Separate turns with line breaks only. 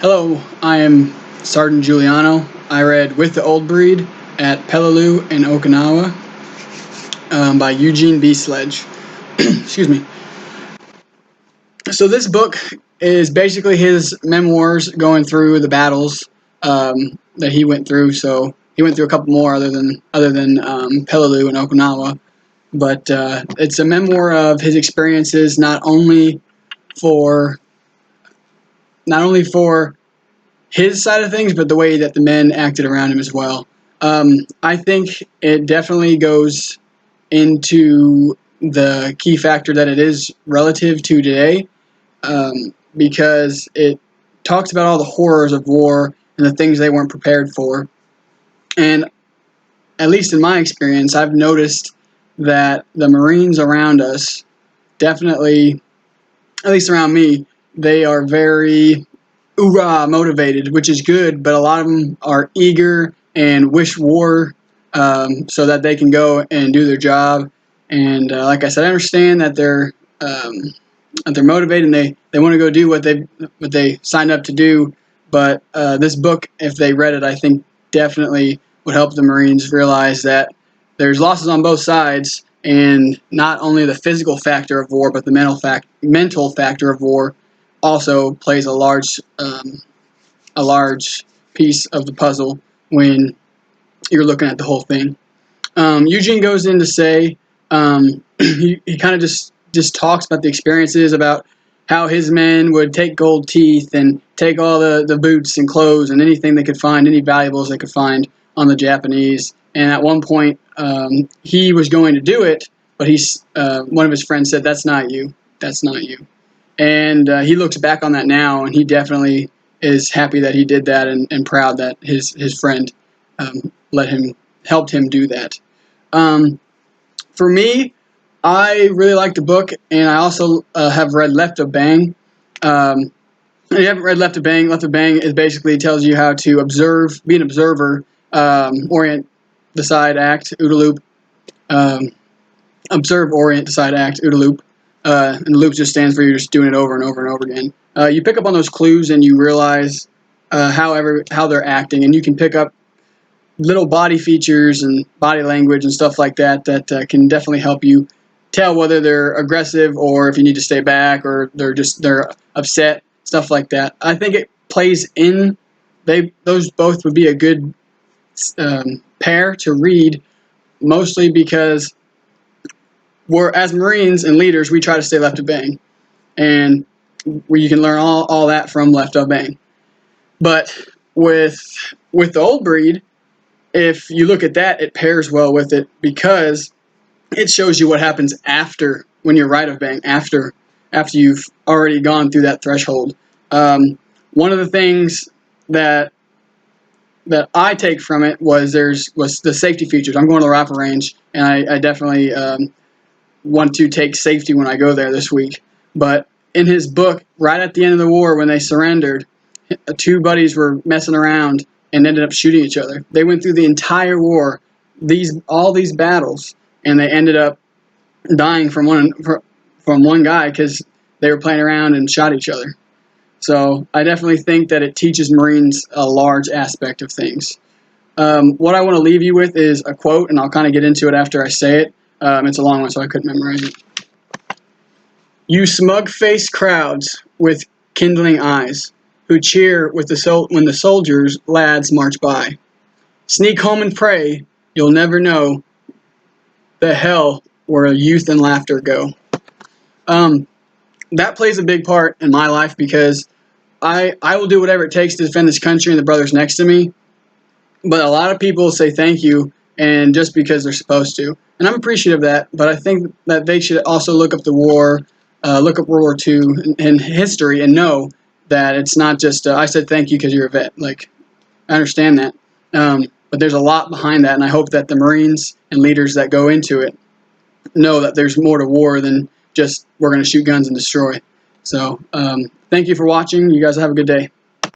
Hello, I am Sergeant Giuliano. I read With the Old Breed at Pelleliu in Okinawa by Eugene B. Sledge. Excuse me. So this book is basically his memoirs going through the battles that he went through. So he went through a couple more other than Pelleliu and Okinawa, but it's a memoir of his experiences for not only for his side of things, but the way that the men acted around him as well. I think it definitely goes into the key factor that it is relative to today, because it talks about all the horrors of war and the things they weren't prepared for. And at least in my experience, I've noticed that the Marines around us definitely, at least around me, they are very hoorah motivated, which is good, but a lot of them are eager and wish war so that they can go and do their job. And like I said, I understand that they're motivated and they want to go do what they signed up to do. But this book, if they read it, I think definitely would help the Marines realize that there's losses on both sides, and not only the physical factor of war, but the mental factor of war also plays a large piece of the puzzle when you're looking at the whole thing. Eugene goes in to say he kind of just talks about the experiences, about how his men would take gold teeth and take all the boots and clothes and anything they could find, any valuables they could find on the Japanese. And at one point, he was going to do it, but one of his friends said, "That's not you. That's not you." And he looks back on that now, and he definitely is happy that he did that, and proud that his friend helped him do that. For me, I really like the book, and I also have read Left of Bang. If you haven't read Left of Bang, Left of Bang is basically tells you how to observe, be an observer, orient, decide, act, OODA loop. Observe, orient, decide, act, OODA loop. And the loop just stands for you're just doing it over and over and over again. You pick up on those clues and you realize how they're acting, and you can pick up little body features and body language and stuff like that can definitely help you tell whether they're aggressive or if you need to stay back, or they're upset, stuff like that. I think it plays in. Those both would be a good pair to read, mostly because as Marines and leaders, we try to stay left of bang, and where you can learn all that from Left of Bang. But with the Old Breed, if you look at that, it pairs well with it because it shows you what happens after, when you're right of bang, after you've already gone through that threshold. One of the things that I take from it was the safety features. I'm going to the rifle range, and I definitely want to take safety when I go there this week. But in his book, right at the end of the war, when they surrendered, two buddies were messing around and ended up shooting each other. They went through the entire war, all these battles, and they ended up dying from one guy because they were playing around and shot each other. So I definitely think that it teaches Marines a large aspect of things. What I want to leave you with is a quote, and I'll kind of get into it after I say it. It's a long one, so I couldn't memorize it. "You smug-faced crowds with kindling eyes, who cheer when the soldiers' lads march by. Sneak home and pray, you'll never know the hell where youth and laughter go." That plays a big part in my life because I will do whatever it takes to defend this country and the brothers next to me. But a lot of people say thank you, and just because they're supposed to. And I'm appreciative of that, but I think that they should also look up the war, look up World War II and history, and know that it's not just, I said thank you because you're a vet. Like, I understand that. But there's a lot behind that, and I hope that the Marines and leaders that go into it know that there's more to war than just we're going to shoot guns and destroy. So thank you for watching. You guys have a good day.